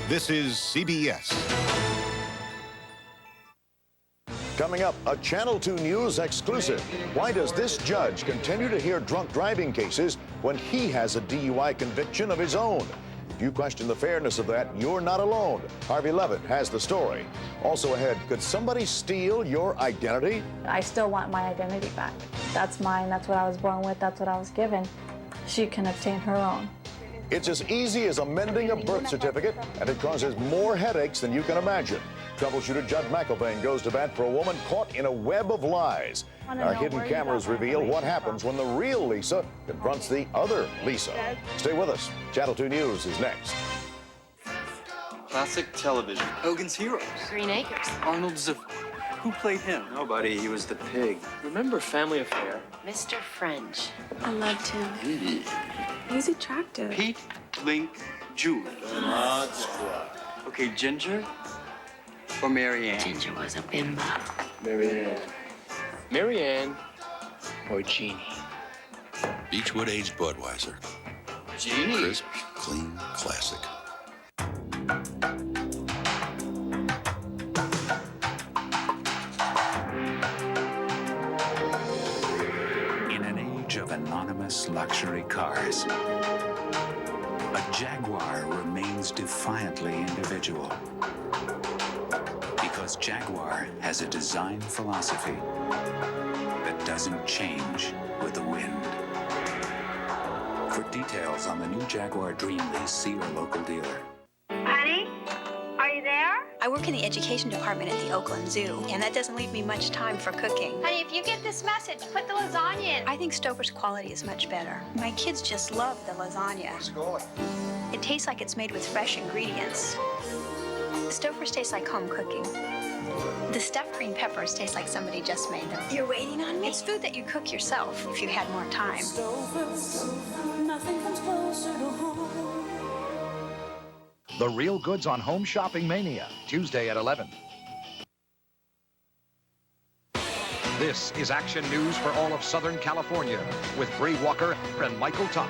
This is CBS. Coming up, a Channel 2 News exclusive. Why does this judge continue to hear drunk driving cases when he has a DUI conviction of his own? If you question the fairness of that, you're not alone. Harvey Levitt has the story. Also ahead, could somebody steal your identity? I still want my identity back. That's mine. That's what I was born with. That's what I was given. She can obtain her own. It's as easy as amending a birth certificate, and it causes more headaches than you can imagine. Troubleshooter Judd McElvain goes to bat for a woman caught in a web of lies. Our hidden cameras reveal what happens when the real Lisa confronts the other Lisa. Stay with us. Channel 2 News is next. Classic television. Hogan's Heroes. Green Acres. Arnold Ziff. Who played him? Nobody. He was the pig. Remember Family Affair? Mr. French. I loved him. He's attractive. Pete, Link, Julie. Okay, Ginger or Mary Ann? Ginger was a bimbo. Mary Ann. Mary Ann or Jeannie? Beechwood aged Budweiser. Jeannie. Crisp, clean, classic. In an age of anonymous luxury cars, a Jaguar remains defiantly individual. Because Jaguar has a design philosophy that doesn't change with the wind. For details on the new Jaguar Dream Lease, see your local dealer. Honey, are you there? I work in the education department at the Oakland Zoo, and that doesn't leave me much time for cooking. Honey, if you get this message, put the lasagna in. I think Stouffer's quality is much better. My kids just love the lasagna. How's it going? It tastes like it's made with fresh ingredients. Stouffer's tastes like home cooking. The stuffed green peppers taste like somebody just made them. You're waiting on me? It's food that you cook yourself if you had more time. Nothing comes closer to home. The Real Goods on Home Shopping Mania, Tuesday at 11. This is action news for all of Southern California with Bree Walker and Michael Topp.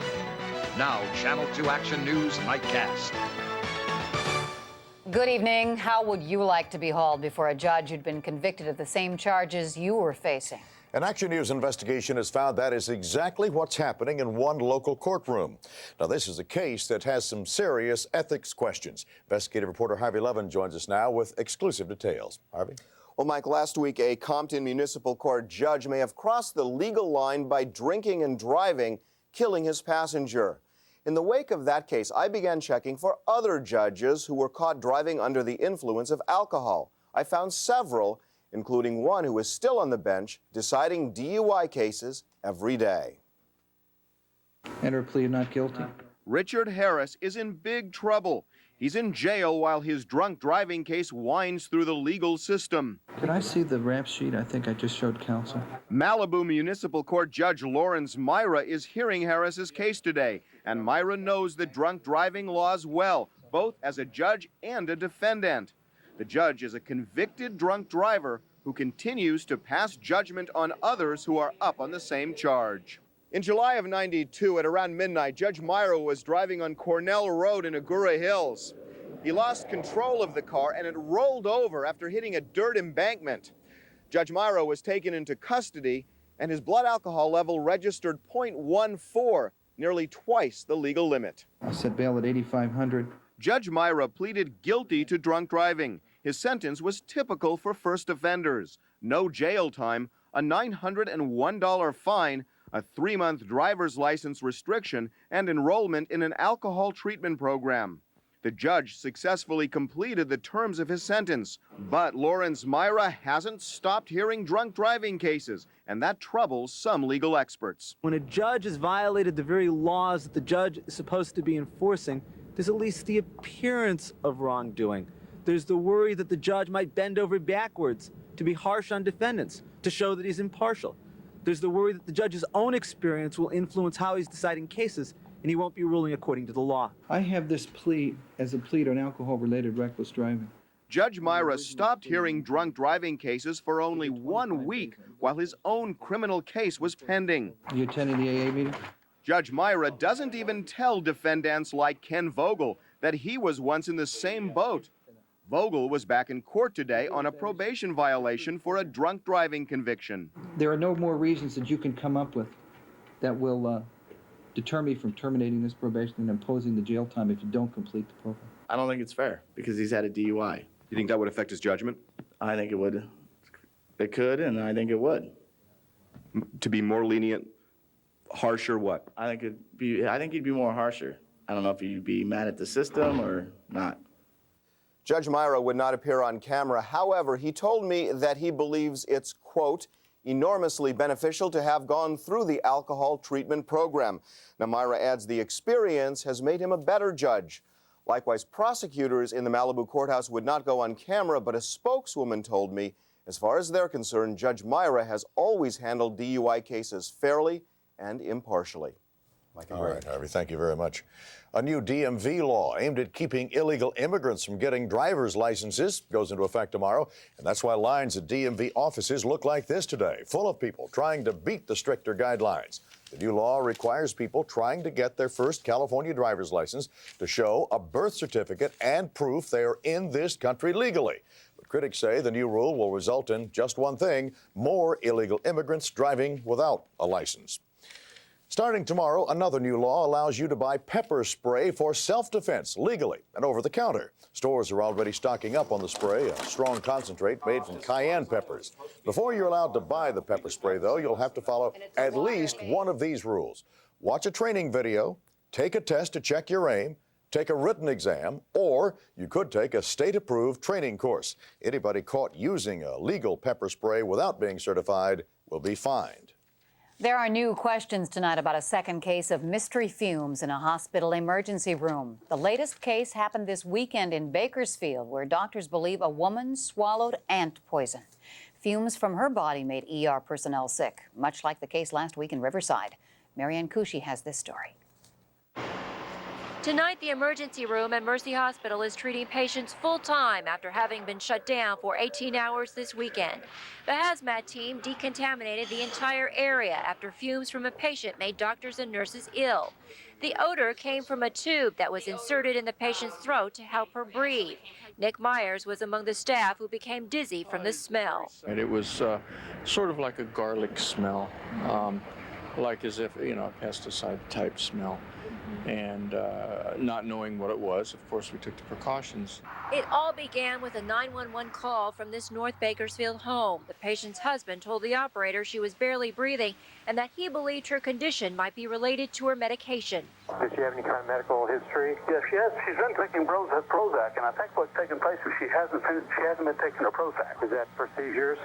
Now, Channel 2 Action News Nightcast. Good evening. How would you like to be hauled before a judge who'd been convicted of the same charges you were facing? An Action News investigation has found that is exactly what's happening in one local courtroom. Now, this is a case that has some serious ethics questions. Investigative reporter Harvey Levin joins us now with exclusive details. Harvey? Well, Mike, last week a Compton Municipal Court judge may have crossed the legal line by drinking and driving, killing his passenger. In the wake of that case, I began checking for other judges who were caught driving under the influence of alcohol. I found several, including one who is still on the bench deciding DUI cases every day. Enter a plea of not guilty. Richard Harris is in big trouble. He's in jail while his drunk driving case winds through the legal system. Can I see the rap sheet? I think I just showed counsel. Malibu Municipal Court Judge Lawrence Myra is hearing Harris's case today, and Myra knows the drunk driving laws well, both as a judge and a defendant. The judge is a convicted drunk driver who continues to pass judgment on others who are up on the same charge. In July of '92, at around midnight, Judge Myra was driving on Cornell Road in Agoura Hills. He lost control of the car and it rolled over after hitting a dirt embankment. Judge Myra was taken into custody and his blood alcohol level registered .14, nearly twice the legal limit. I set bail at $8,500. Judge Myra pleaded guilty to drunk driving. His sentence was typical for first offenders. No jail time, a $901 fine, a 3-month driver's license restriction, and enrollment in an alcohol treatment program. The judge successfully completed the terms of his sentence, but Lawrence Myra hasn't stopped hearing drunk driving cases, and that troubles some legal experts. When a judge has violated the very laws that the judge is supposed to be enforcing, there's at least the appearance of wrongdoing. There's the worry that the judge might bend over backwards to be harsh on defendants, to show that he's impartial. There's the worry that the judge's own experience will influence how he's deciding cases, and he won't be ruling according to the law. I have this plea as a plea to an alcohol-related reckless driving. Judge Myra stopped hearing drunk driving cases for only 1 week while his own criminal case was pending. You attending the AA meeting? Judge Myra doesn't even tell defendants like Ken Vogel that he was once in the same boat. Vogel was back in court today on a probation violation for a drunk driving conviction. There are no more reasons that you can come up with that will deter me from terminating this probation and imposing the jail time if you don't complete the program. I don't think it's fair because he's had a DUI. You think that would affect his judgment? I think it would. It could, and I think it would. To be more lenient, harsher, what? I think he'd be more harsher. I don't know if he'd be mad at the system or not. Judge Myra would not appear on camera. However, he told me that he believes it's, quote, enormously beneficial to have gone through the alcohol treatment program. Now, Myra adds the experience has made him a better judge. Likewise, prosecutors in the Malibu courthouse would not go on camera, but a spokeswoman told me, as far as they're concerned, Judge Myra has always handled DUI cases fairly and impartially. All right, Harvey, thank you very much. A new DMV law aimed at keeping illegal immigrants from getting driver's licenses goes into effect tomorrow, and that's why lines at DMV offices look like this today, full of people trying to beat the stricter guidelines. The new law requires people trying to get their first California driver's license to show a birth certificate and proof they are in this country legally. But critics say the new rule will result in just one thing: more illegal immigrants driving without a license. Starting tomorrow, another new law allows you to buy pepper spray for self-defense legally and over the counter. Stores are already stocking up on the spray, a strong concentrate made from cayenne peppers. Before you're allowed to buy the pepper spray, though, you'll have to follow at least one of these rules. Watch a training video, take a test to check your aim, take a written exam, or you could take a state-approved training course. Anybody caught using a legal pepper spray without being certified will be fined. There are new questions tonight about a second case of mystery fumes in a hospital emergency room. The latest case happened this weekend in Bakersfield, where doctors believe a woman swallowed ant poison. Fumes from her body made ER personnel sick, much like the case last week in Riverside. Marianne Cushy has this story. Tonight, the emergency room at Mercy Hospital is treating patients full-time after having been shut down for 18 hours this weekend. The hazmat team decontaminated the entire area after fumes from a patient made doctors and nurses ill. The odor came from a tube that was inserted in the patient's throat to help her breathe. Nick Myers was among the staff who became dizzy from the smell. And it was sort of like a garlic smell, like as if, a pesticide type smell. And not knowing what it was, of course, we took the precautions. It all began with a 911 call from this North Bakersfield home. The patient's husband told the operator she was barely breathing and that he believed her condition might be related to her medication. Does she have any kind of medical history? Yes, she has. She's been taking Prozac, and I think what's taken place is she hasn't been taking her Prozac. Is that for seizures?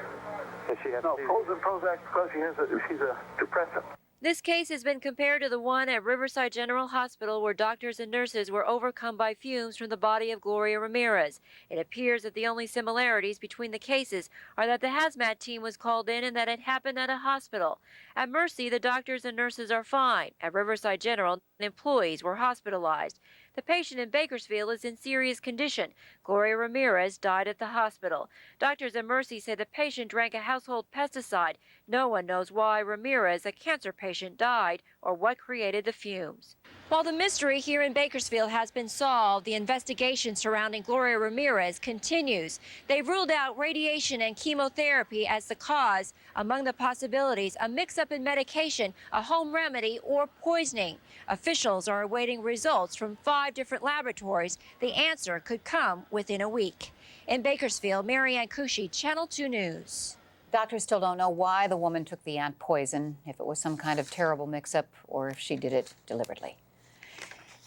Does she have Prozac because she's a depressant. This case has been compared to the one at Riverside General Hospital, where doctors and nurses were overcome by fumes from the body of Gloria Ramirez. It appears that the only similarities between the cases are that the hazmat team was called in and that it happened at a hospital. At Mercy, the doctors and nurses are fine. At Riverside General, employees were hospitalized. The patient in Bakersfield is in serious condition. Gloria Ramirez died at the hospital. Doctors at Mercy say the patient drank a household pesticide. No one knows why Ramirez, a cancer patient, died or what created the fumes. While the mystery here in Bakersfield has been solved, the investigation surrounding Gloria Ramirez continues. They've ruled out radiation and chemotherapy as the cause. Among the possibilities, a mix-up in medication, a home remedy, or poisoning. Officials are awaiting results from 5 different laboratories. The answer could come within a week. In Bakersfield, Marianne Cushy, Channel 2 News. Doctors still don't know why the woman took the ant poison, if it was some kind of terrible mix-up or if she did it deliberately.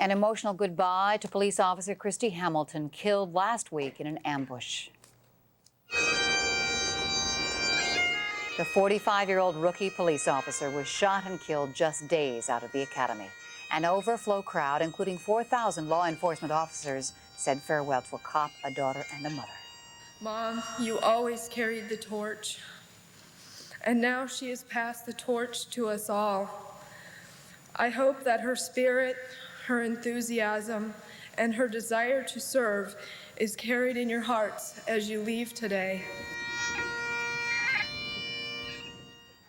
An emotional goodbye to police officer Christy Hamilton, killed last week in an ambush. The 45-year-old rookie police officer was shot and killed just days out of the academy. An overflow crowd, including 4,000 law enforcement officers, said farewell to a cop, a daughter, and a mother. Mom, you always carried the torch. And now she has passed the torch to us all. I hope that her spirit, her enthusiasm, and her desire to serve is carried in your hearts as you leave today.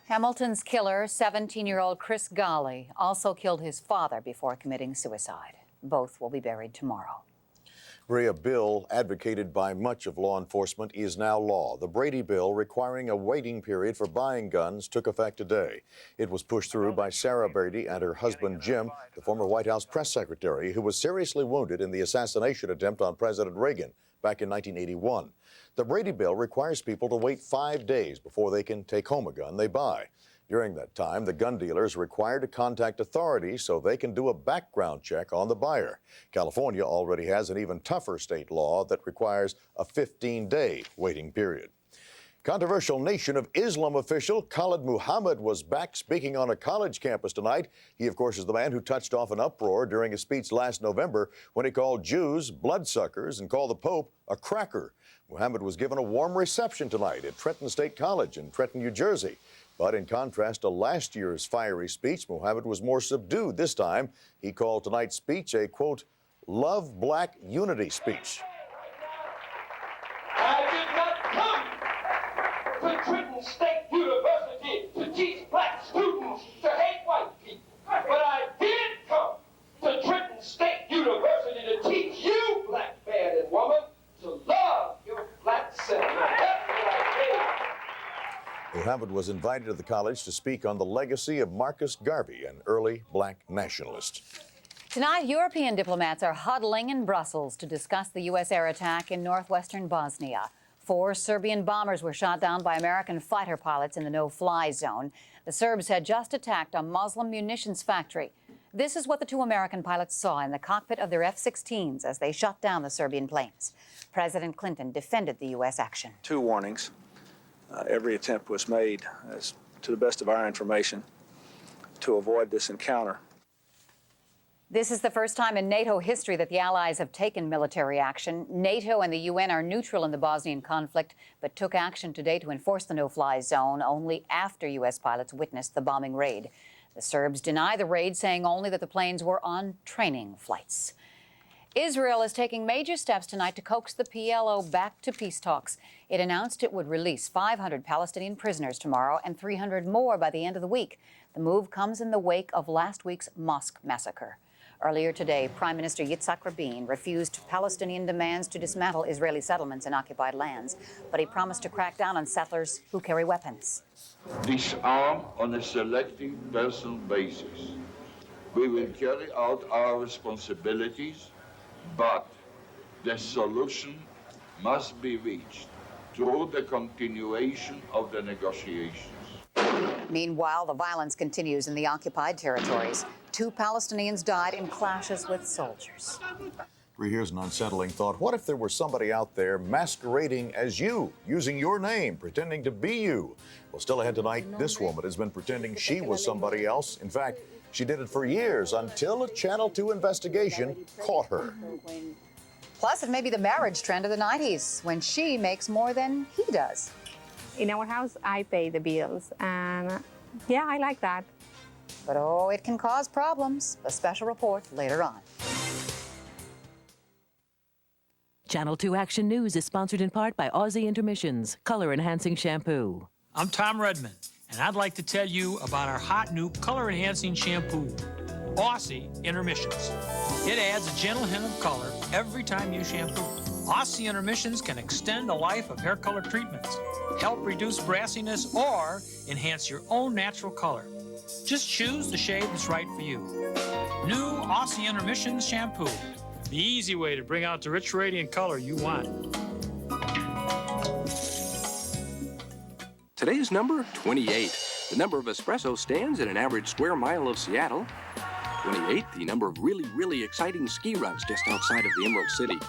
Hamilton's killer, 17-year-old Chris Golly, also killed his father before committing suicide. Both will be buried tomorrow. A bill advocated by much of law enforcement is now law. The Brady bill requiring a waiting period for buying guns took effect today. It was pushed through by Sarah Brady and her husband Jim, the former White House press secretary, who was seriously wounded in the assassination attempt on President Reagan back in 1981. The Brady bill requires people to wait 5 days before they can take home a gun they buy. During that time, the gun dealer is required to contact authorities so they can do a background check on the buyer. California already has an even tougher state law that requires a 15-day waiting period. Controversial Nation of Islam official Khalid Muhammad was back speaking on a college campus tonight. He, of course, is the man who touched off an uproar during a speech last November when he called Jews bloodsuckers and called the Pope a cracker. Muhammad was given a warm reception tonight at Trenton State College in Trenton, New Jersey. But in contrast to last year's fiery speech, Muhammad was more subdued this time. He called tonight's speech a, quote, love black unity speech. I did not come to Trenton State University to teach black students to hate white people. But I did come to Trenton State University to teach you, black man and woman, to love your black self. That's what I did. Muhammad was invited to the college to speak on the legacy of Marcus Garvey, an early black nationalist. Tonight, European diplomats are huddling in Brussels to discuss the U.S. air attack in northwestern Bosnia. 4 Serbian bombers were shot down by American fighter pilots in the no-fly zone. The Serbs had just attacked a Muslim munitions factory. This is what the 2 American pilots saw in the cockpit of their F-16s as they shot down the Serbian planes. President Clinton defended the U.S. action. 2 warnings. Every attempt was made, as to the best of our information, to avoid this encounter. This is the first time in NATO history that the Allies have taken military action. NATO and the UN are neutral in the Bosnian conflict, but took action today to enforce the no-fly zone only after U.S. pilots witnessed the bombing raid. The Serbs deny the raid, saying only that the planes were on training flights. Israel is taking major steps tonight to coax the PLO back to peace talks. It announced it would release 500 Palestinian prisoners tomorrow and 300 more by the end of the week. The move comes in the wake of last week's mosque massacre. Earlier today, Prime Minister Yitzhak Rabin refused Palestinian demands to dismantle Israeli settlements in occupied lands, but he promised to crack down on settlers who carry weapons. Disarm on a selective personal basis. We will carry out our responsibilities, but the solution must be reached through the continuation of the negotiations. Meanwhile, the violence continues in the occupied territories. 2 Palestinians died in clashes with soldiers. Here's an unsettling thought. What if there were somebody out there masquerading as you, using your name, pretending to be you? Well, still ahead tonight, this woman has been pretending she was somebody else. In fact, she did it for years until a Channel 2 investigation caught her. Plus, it may be the marriage trend of the 90s, when she makes more than he does. In our house, I pay the bills, and yeah, I like that. But oh, it can cause problems. A special report later on. Channel 2 Action News is sponsored in part by Aussie Intermissions, color-enhancing shampoo. I'm Tom Redman, and I'd like to tell you about our hot new color-enhancing shampoo, Aussie Intermissions. It adds a gentle hint of color every time you shampoo. Aussie Intermissions can extend the life of hair color treatments, help reduce brassiness, or enhance your own natural color. Just choose the shade that's right for you. New Aussie Intermissions shampoo, the easy way to bring out the rich, radiant color you want. Today's number, 28. The number of espresso stands in an average square mile of Seattle. 28, the number of really, really exciting ski runs just outside of the Emerald City.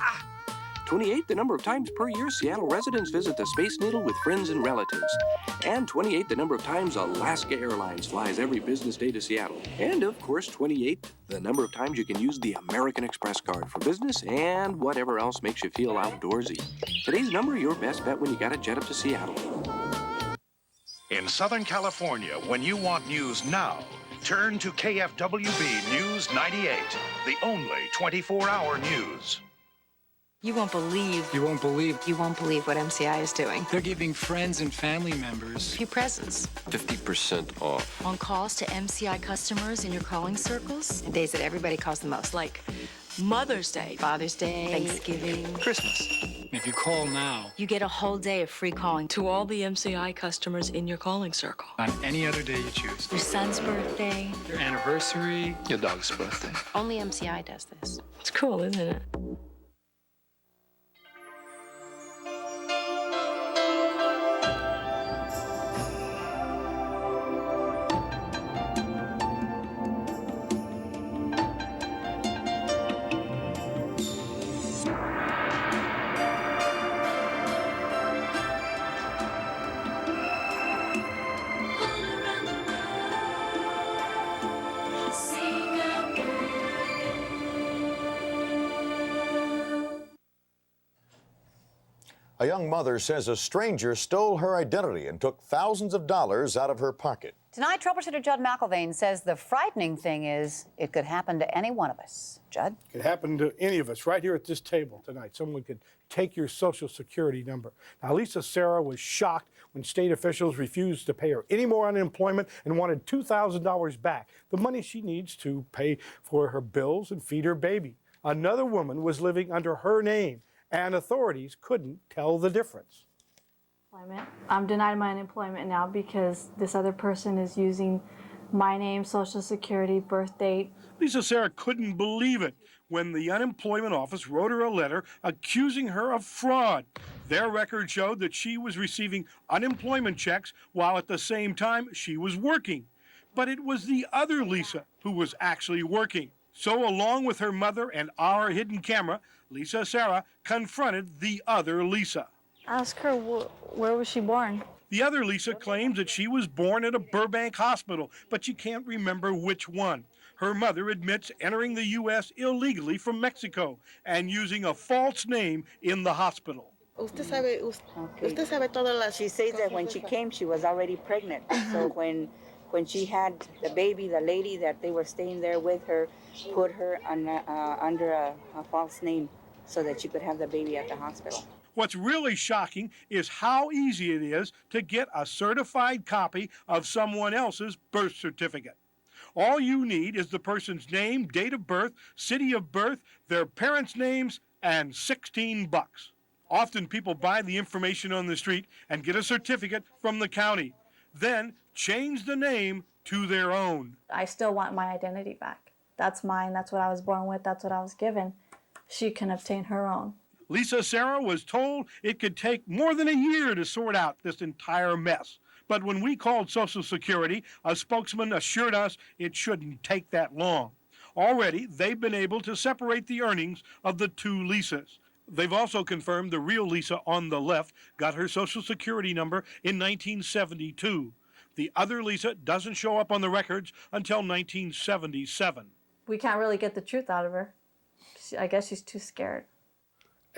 28, the number of times per year Seattle residents visit the Space Needle with friends and relatives. And 28, the number of times Alaska Airlines flies every business day to Seattle. And of course, 28, the number of times you can use the American Express card for business and whatever else makes you feel outdoorsy. Today's number, your best bet when you gotta jet up to Seattle. In Southern California, when you want news now, turn to KFWB News 98, the only 24-hour news. You won't believe. You won't believe. You won't believe what MCI is doing. They're giving friends and family members few presents. 50% off. On calls to MCI customers in your calling circles. And days that everybody calls the most, like Mother's Day, Father's Day, Thanksgiving, Christmas. If you call now, you get a whole day of free calling to all the MCI customers in your calling circle. on any other day you choose. Your son's birthday. Your anniversary, your dog's birthday. Only MCI does this. It's cool, isn't it? A young mother says a stranger stole her identity and took thousands of dollars out of her pocket. Tonight, troubleshooter Judd McElvain says the frightening thing is it could happen to any one of us. Judd? It could happen to any of us right here at this table tonight. Someone could take your Social Security number. Now, Lisa Sarah was shocked when state officials refused to pay her any more unemployment and wanted $2,000 back, the money she needs to pay for her bills and feed her baby. Another woman was living under her name, and authorities couldn't tell the difference. I'm denied my unemployment now because this other person is using my name, Social Security, birth date. Lisa Sarah couldn't believe it when the unemployment office wrote her a letter accusing her of fraud. Their record showed that she was receiving unemployment checks while at the same time she was working. But it was the other Lisa who was actually working. So along with her mother and our hidden camera, Lisa Sarah confronted the other Lisa. Ask her where was she born? The other Lisa claims that she was born at a Burbank hospital, but she can't remember which one. Her mother admits entering the U.S. illegally from Mexico and using a false name in the hospital. Usted sabe todo. She says that when she came, she was already pregnant. So when she had the baby, the lady that they were staying there with her put her under a false name so that she could have the baby at the hospital. What's really shocking is how easy it is to get a certified copy of someone else's birth certificate. All you need is the person's name, date of birth, city of birth, their parents' names, and $16. Often people buy the information on the street and get a certificate from the county, then change the name to their own. I still want my identity back. That's mine. That's what I was born with. That's what I was given. She can obtain her own. Lisa Sarah was told it could take more than a year to sort out this entire mess. But when we called Social Security, a spokesman assured us it shouldn't take that long. Already, they've been able to separate the earnings of the two Lisas. They've also confirmed the real Lisa on the left got her Social Security number in 1972. The other Lisa doesn't show up on the records until 1977. We can't really get the truth out of her. I guess she's too scared.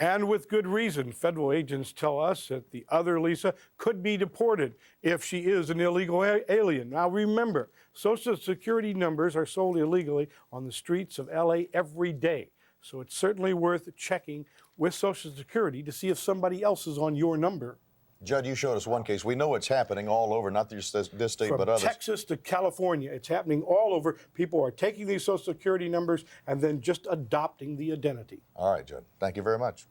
And with good reason. Federal agents tell us that the other Lisa could be deported if she is an illegal alien. Now remember, Social Security numbers are sold illegally on the streets of LA every day. So it's certainly worth checking with Social Security to see if somebody else is on your number. Judd, you showed us one case. We know it's happening all over, not just this state, but others. From Texas to California, it's happening all over. People are taking these Social Security numbers and then just adopting the identity. All right, Judd. Thank you very much.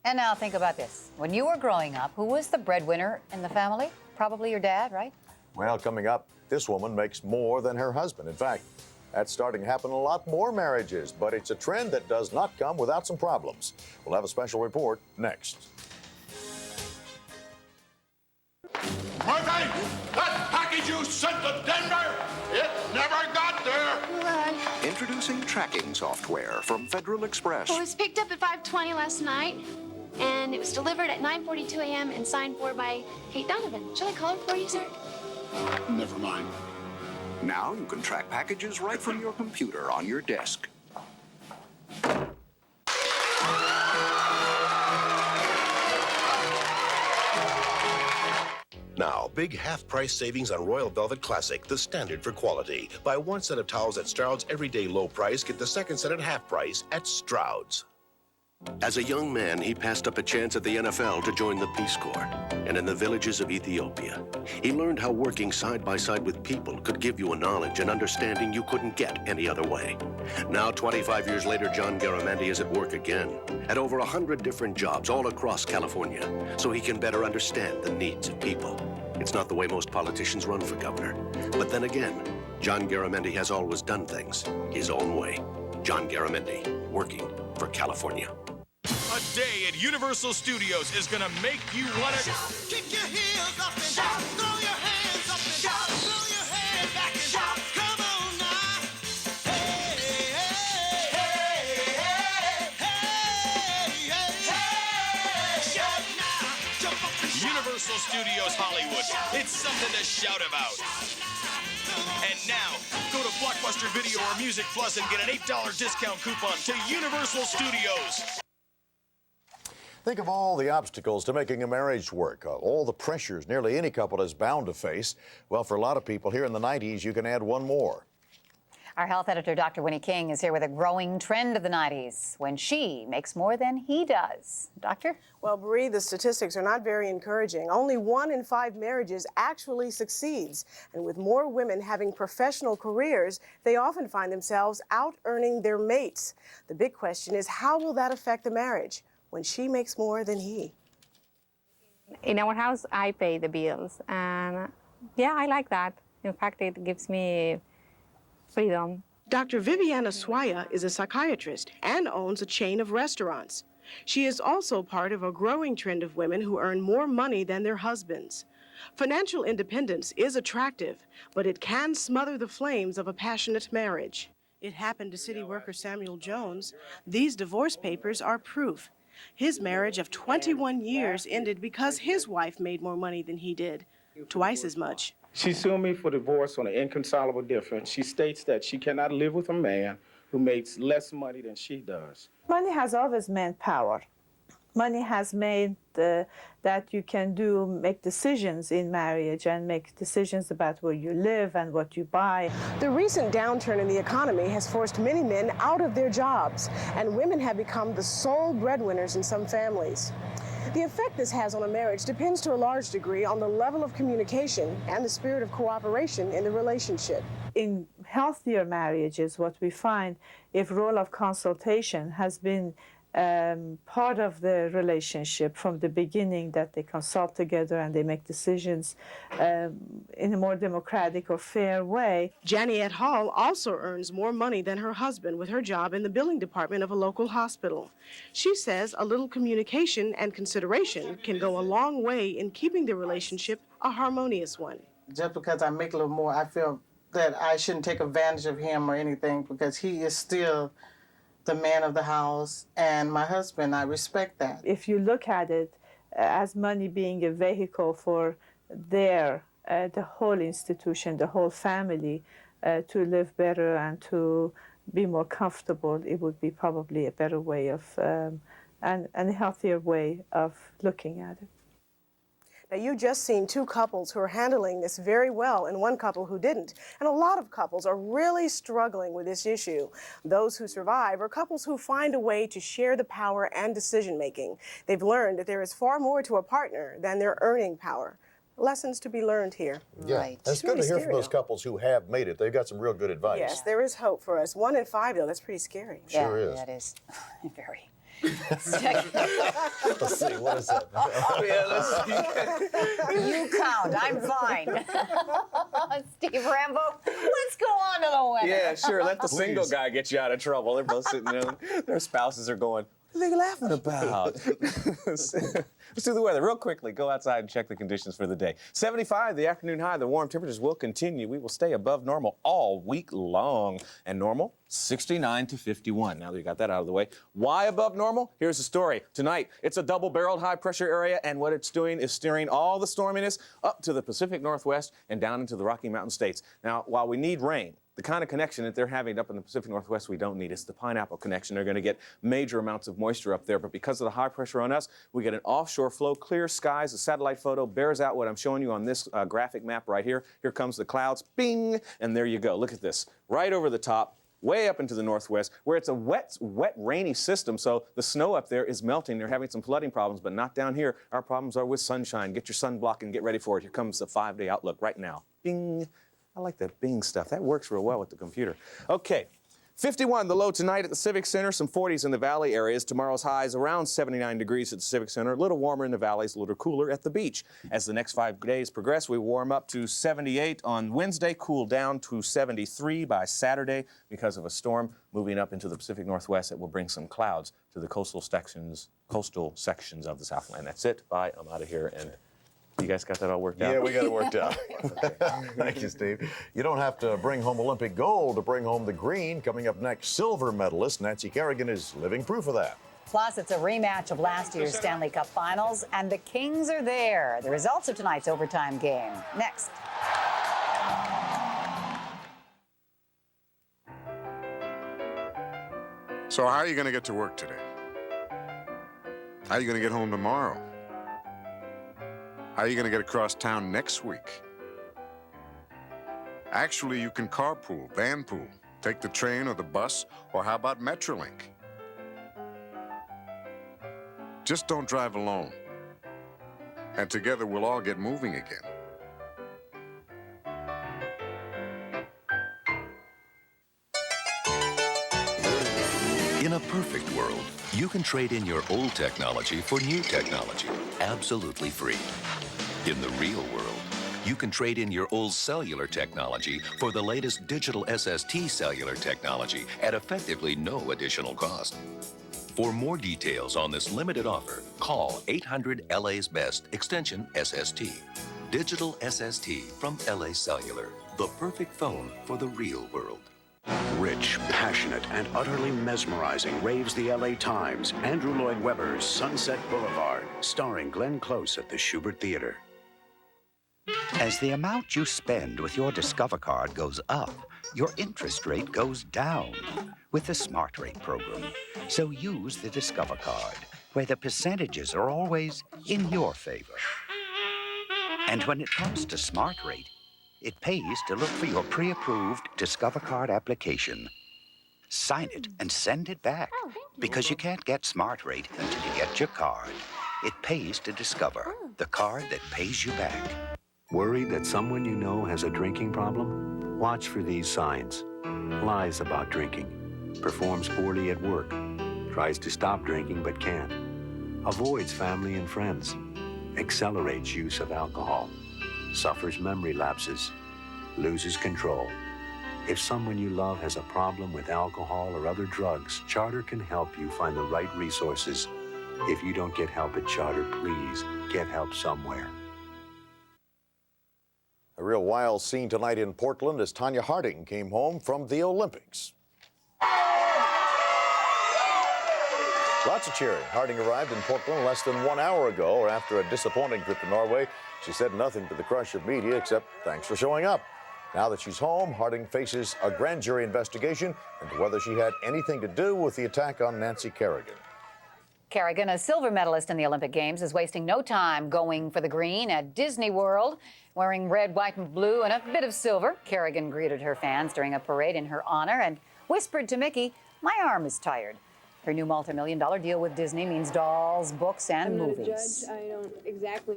And now think about this. When you were growing up, who was the breadwinner in the family? Probably your dad, right? Well, coming up, this woman makes more than her husband. In fact, that's starting to happen in a lot more marriages, but it's a trend that does not come without some problems. We'll have a special report next. Murphy, that package you sent to Denver, it never got there. What? Introducing tracking software from Federal Express. It was picked up at 5:20 last night, and it was delivered at 9:42 a.m. and signed for by Kate Donovan. Shall I call her for you, sir? Never mind. Now you can track packages right from your computer on your desk. Now, big half-price savings on Royal Velvet Classic, the standard for quality. Buy one set of towels at Stroud's everyday low price, get the second set at half price at Stroud's. As a young man, he passed up a chance at the NFL to join the Peace Corps. And in the villages of Ethiopia, he learned how working side by side with people could give you a knowledge and understanding you couldn't get any other way. Now, 25 years later, John Garamendi is at work again, at over 100 different jobs all across California, so he can better understand the needs of people. It's not the way most politicians run for governor. But then again, John Garamendi has always done things his own way. John Garamendi, working for California. A day at Universal Studios is gonna make you wanna kick your heels up and shout, throw your hands up and shout, throw your head back and shout. Come on now. Hey, hey, hey, hey, hey, hey, shout now. Jump up and shout. Universal Studios Hollywood. It's something to shout about. And now, go to Blockbuster Video or Music Plus and get an $8 discount coupon to Universal Studios. Think of all the obstacles to making a marriage work, all the pressures nearly any couple is bound to face. Well, for a lot of people here in the 90s, you can add one more. Our health editor, Dr. Winnie King, is here with a growing trend of the 90s, when she makes more than he does. Doctor? Well, Bree, the statistics are not very encouraging. Only 1 in 5 marriages actually succeeds. And with more women having professional careers, they often find themselves out-earning their mates. The big question is, how will that affect the marriage when she makes more than he? In our house, I pay the bills, and yeah, I like that. In fact, it gives me freedom. Dr. Viviana Swaya is a psychiatrist and owns a chain of restaurants. She is also part of a growing trend of women who earn more money than their husbands. Financial independence is attractive, but it can smother the flames of a passionate marriage. It happened to city worker Samuel Jones. These divorce papers are proof. His marriage of 21 years ended because his wife made more money than he did, twice as much. She sued me for divorce on an irreconcilable difference. She states that she cannot live with a man who makes less money than she does. Money has always meant power. Money has made that you can make decisions in marriage and make decisions about where you live and what you buy. The recent downturn in the economy has forced many men out of their jobs, and women have become the sole breadwinners in some families. The effect this has on a marriage depends to a large degree on the level of communication and the spirit of cooperation in the relationship. In healthier marriages, what we find, if role of consultation has been part of the relationship from the beginning, that they consult together and they make decisions in a more democratic or fair way. Janiette Hall also earns more money than her husband with her job in the billing department of a local hospital. She says a little communication and consideration can go a long way in keeping the relationship a harmonious one. Just because I make a little more, I feel that I shouldn't take advantage of him or anything, because he is still the man of the house, and my husband, I respect that. If you look at it as money being a vehicle for the whole institution, the whole family, to live better and to be more comfortable, it would be probably a better way of, and a healthier way of looking at it. Now, you've just seen 2 couples who are handling this very well and 1 couple who didn't. And a lot of couples are really struggling with this issue. Those who survive are couples who find a way to share the power and decision-making. They've learned that there is far more to a partner than their earning power. Lessons to be learned here. Yeah, right. It's good to hear from those couples who have made it. They've got some real good advice. Yes, there is hope for us. 1 in 5, though, that's pretty scary. Sure is. That is very. Let's see, what is that? You count, I'm fine. Steve Rambo, let's go on to the winner. Yeah, sure, let the single guy get you out of trouble. They're both sitting there, their spouses are going, what are they laughing about? Let's do the weather real quickly. Go outside and check the conditions for the day. 75, the afternoon high. The warm temperatures will continue. We will stay above normal all week long. And normal, 69 to 51. Now that you got that out of the way. Why above normal? Here's the story. Tonight, it's a double-barreled high-pressure area, and what it's doing is steering all the storminess up to the Pacific Northwest and down into the Rocky Mountain states. Now, while we need rain, the kind of connection that they're having up in the Pacific Northwest we don't need. It's the pineapple connection. They're going to get major amounts of moisture up there, but because of the high pressure on us, we get an offshore flow, clear skies. The satellite photo bears out what I'm showing you on this graphic map right here. Here comes the clouds, bing, and there you go. Look at this. Right over the top, way up into the northwest, where it's a wet, rainy system, so the snow up there is melting. They're having some flooding problems, but not down here. Our problems are with sunshine. Get your sunblock and get ready for it. Here comes the 5-day outlook right now. Bing. I like that Bing stuff. That works real well with the computer. Okay. 51, the low tonight at the Civic Center, some 40s in the valley areas. Tomorrow's highs around 79 degrees at the Civic Center, a little warmer in the valleys, a little cooler at the beach. As the next 5 days progress, we warm up to 78 on Wednesday, cool down to 73 by Saturday because of a storm moving up into the Pacific Northwest that will bring some clouds to the coastal sections of the Southland. That's it. Bye. I'm out of here. And you guys got that all worked out? Yeah, we got it worked out. Thank you, Steve. You don't have to bring home Olympic gold to bring home the green. Coming up next, silver medalist Nancy Kerrigan is living proof of that. Plus, it's a rematch of last year's Stanley Cup Finals, and the Kings are there. The results of tonight's overtime game. Next. So how are you going to get to work today? How are you going to get home tomorrow? How are you going to get across town next week? Actually, you can carpool, vanpool, take the train or the bus, or how about Metrolink? Just don't drive alone. And together we'll all get moving again. In a perfect world, you can trade in your old technology for new technology, absolutely free. In the real world, you can trade in your old cellular technology for the latest digital SST cellular technology at effectively no additional cost. For more details on this limited offer, call 800 LA's Best, extension SST. Digital SST from LA Cellular, the perfect phone for the real world. Rich, passionate, and utterly mesmerizing raves the LA Times. Andrew Lloyd Webber's Sunset Boulevard, starring Glenn Close at the Schubert Theater. As the amount you spend with your Discover card goes up, your interest rate goes down with the Smart Rate program. So use the Discover card, where the percentages are always in your favor. And when it comes to Smart Rate, it pays to look for your pre-approved Discover card application. Sign it and send it back, because you can't get Smart Rate until you get your card. It pays to Discover, the card that pays you back. Worried that someone you know has a drinking problem? Watch for these signs. Lies about drinking. Performs poorly at work. Tries to stop drinking but can't. Avoids family and friends. Accelerates use of alcohol. Suffers memory lapses. Loses control. If someone you love has a problem with alcohol or other drugs, Charter can help you find the right resources. If you don't get help at Charter, please get help somewhere. A real wild scene tonight in Portland as Tanya Harding came home from the Olympics. Lots of cheering. Harding arrived in Portland less than 1 hour ago after a disappointing trip to Norway. She said nothing to the crush of media except thanks for showing up. Now that she's home, Harding faces a grand jury investigation into whether she had anything to do with the attack on Nancy Kerrigan. Kerrigan, a silver medalist in the Olympic Games, is wasting no time going for the green at Disney World. Wearing red, white, and blue and a bit of silver, Kerrigan greeted her fans during a parade in her honor and whispered to Mickey, "My arm is tired." Her new multi-million-dollar deal with Disney means dolls, books, and movies. I'm not a judge. I don't exactly.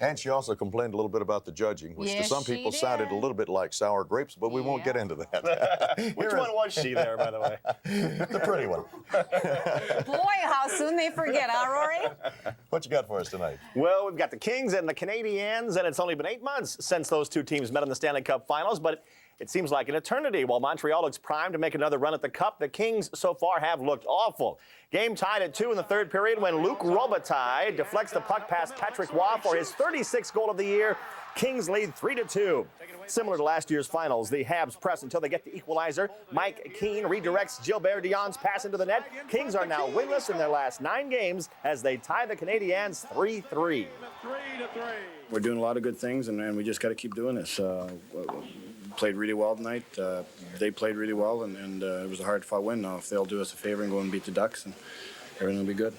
And she also complained a little bit about the judging, which to some people sounded a little bit like sour grapes, but we won't get into that. Which one was she there, by the way? The pretty one. Boy, how soon they forget, huh, Rory? What you got for us tonight? Well, we've got the Kings and the Canadiens, and it's only been 8 months since those two teams met in the Stanley Cup Finals, but it seems like an eternity. While Montreal looks primed to make another run at the Cup, the Kings so far have looked awful. Game tied at 2 in the third period when Luc Robitaille deflects the puck past Patrick Roy for his 36th goal of the year. Kings lead 3-2. Similar to last year's finals, the Habs press until they get the equalizer. Mike Keane redirects Gilbert Dionne's pass into the net. Kings are now winless in their last 9 games as they tie the Canadiens 3-3. We're doing a lot of good things, and we just got to keep doing this. Played really well tonight. They played really well, and it was a hard-fought win. Now, if they'll do us a favor and go and beat the Ducks, and everything will be good.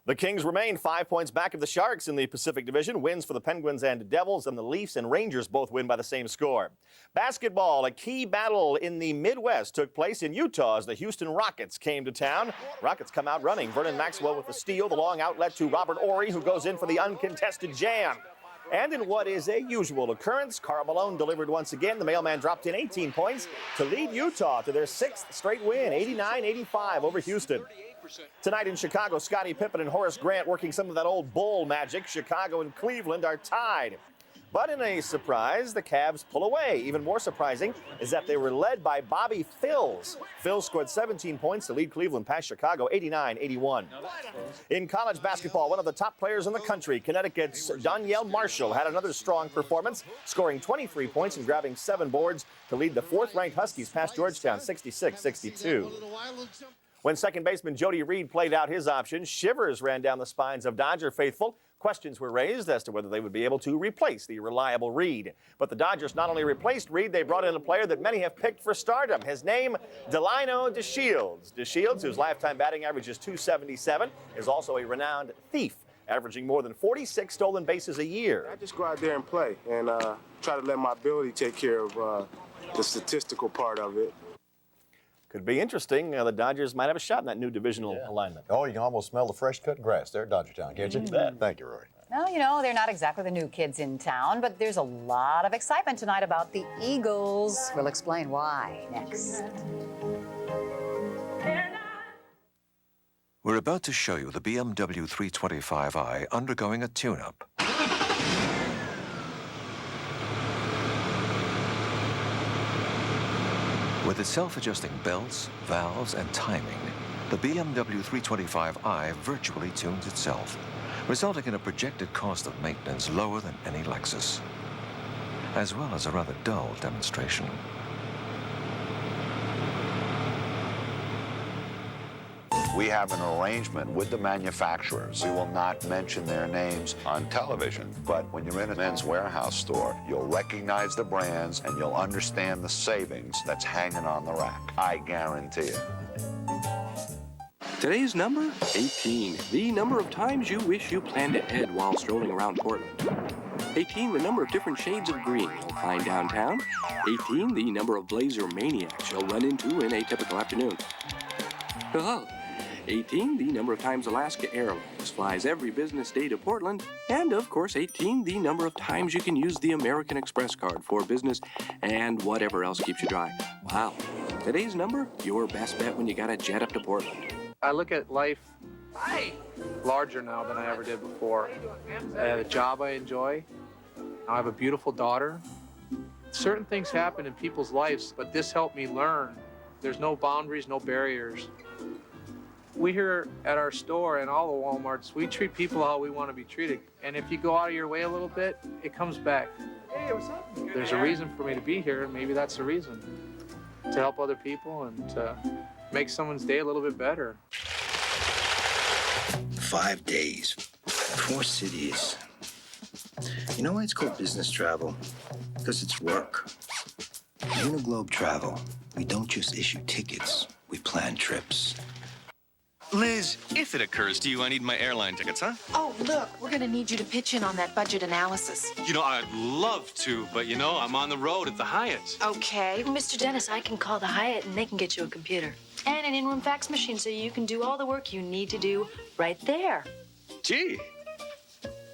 The Kings remain 5 points back of the Sharks in the Pacific Division. Wins for the Penguins and Devils, and the Leafs and Rangers both win by the same score. Basketball, a key battle in the Midwest took place in Utah as the Houston Rockets came to town. Rockets come out running. Vernon Maxwell with the steal, the long outlet to Robert Horry, who goes in for the uncontested jam. And in what is a usual occurrence, Karl Malone delivered once again. The mailman dropped in 18 points to lead Utah to their 6th straight win, 89-85 over Houston. Tonight in Chicago, Scottie Pippen and Horace Grant working some of that old Bull magic. Chicago and Cleveland are tied. But in a surprise, the Cavs pull away. Even more surprising is that they were led by Bobby Phills. Phills scored 17 points to lead Cleveland past Chicago 89-81. In college basketball, one of the top players in the country, Connecticut's Donyell Marshall, had another strong performance, scoring 23 points and grabbing 7 boards to lead the 4th-ranked Huskies past Georgetown 66-62. When second baseman Jody Reed played out his options, shivers ran down the spines of Dodger faithful. Questions were raised as to whether they would be able to replace the reliable Reed. But the Dodgers not only replaced Reed, they brought in a player that many have picked for stardom. His name, Delino DeShields. DeShields, whose lifetime batting average is .277, is also a renowned thief, averaging more than 46 stolen bases a year. I just go out there and play and try to let my ability take care of the statistical part of it. Could be interesting. The Dodgers might have a shot in that new divisional alignment. Oh, you can almost smell the fresh cut grass there at Dodgertown, can't you? Thank you, Rory. Well, you know, they're not exactly the new kids in town, but there's a lot of excitement tonight about the Eagles. We'll explain why next. We're about to show you the BMW 325i undergoing a tune-up. With its self-adjusting belts, valves, and timing, the BMW 325i virtually tunes itself, resulting in a projected cost of maintenance lower than any Lexus, as well as a rather dull demonstration. We have an arrangement with the manufacturers. We will not mention their names on television, but when you're in a Men's Warehouse store, you'll recognize the brands and you'll understand the savings that's hanging on the rack. I guarantee it. Today's number, 18. The number of times you wish you planned ahead while strolling around Portland. 18, the number of different shades of green you'll find downtown. 18, the number of blazer maniacs you'll run into in a typical afternoon. Oh, 18, the number of times Alaska Airlines flies every business day to Portland. And, of course, 18, the number of times you can use the American Express card for business and whatever else keeps you dry. Wow. Today's number, your best bet when you gotta jet up to Portland. I look at life larger now than I ever did before. The job I enjoy. I have a beautiful daughter. Certain things happen in people's lives, but this helped me learn. There's no boundaries, no barriers. We here at our store and all the Walmarts, we treat people how we want to be treated. And if you go out of your way a little bit, it comes back. Hey, what's up? There's a reason for me to be here, and maybe that's the reason. To help other people and to make someone's day a little bit better. 5 days, 4 cities. You know why it's called business travel? Because it's work. Uniglobe Travel. We don't just issue tickets, we plan trips. Liz, if it occurs to you, I need my airline tickets, huh? Oh, look, we're gonna need you to pitch in on that budget analysis. You know, I'd love to, but you know, I'm on the road at the Hyatt. Okay. Mr. Dennis, I can call the Hyatt and they can get you a computer. And an in-room fax machine so you can do all the work you need to do right there. Gee,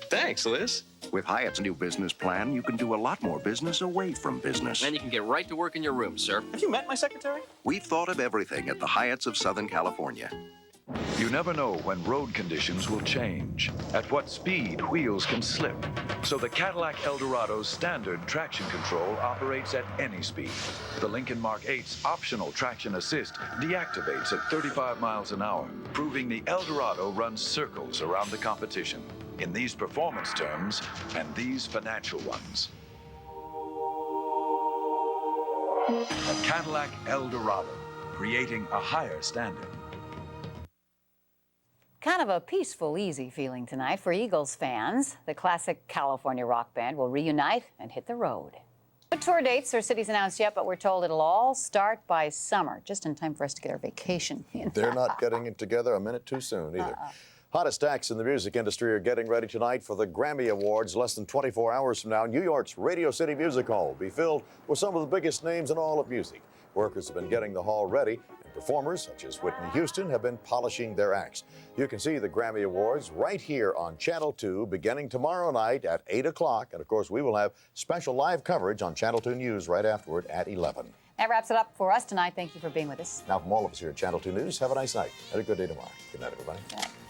thanks, Liz. With Hyatt's new business plan, you can do a lot more business away from business. Then you can get right to work in your room, sir. Have you met my secretary? We've thought of everything at the Hyatts of Southern California. You never know when road conditions will change, at what speed wheels can slip. So the Cadillac Eldorado's standard traction control operates at any speed. The Lincoln Mark 8's optional traction assist deactivates at 35 miles an hour, proving the Eldorado runs circles around the competition in these performance terms and these financial ones. The Cadillac Eldorado, creating a higher standard. Kind of a peaceful, easy feeling tonight for Eagles fans. The classic California rock band will reunite and hit the road. No tour dates or cities announced yet, but we're told it'll all start by summer, just in time for us to get our vacation. They're not getting it together a minute too soon either. Hottest acts in the music industry are getting ready tonight for the Grammy Awards. Less than 24 hours from now, New York's Radio City Music Hall will be filled with some of the biggest names in all of music. Workers have been getting the hall ready, and performers such as Whitney Houston have been polishing their acts. You can see the Grammy Awards right here on Channel 2 beginning tomorrow night at 8 o'clock. And, of course, we will have special live coverage on Channel 2 News right afterward at 11. That wraps it up for us tonight. Thank you for being with us. Now, from all of us here at Channel 2 News, have a nice night and a good day tomorrow. Good night, everybody. Good night.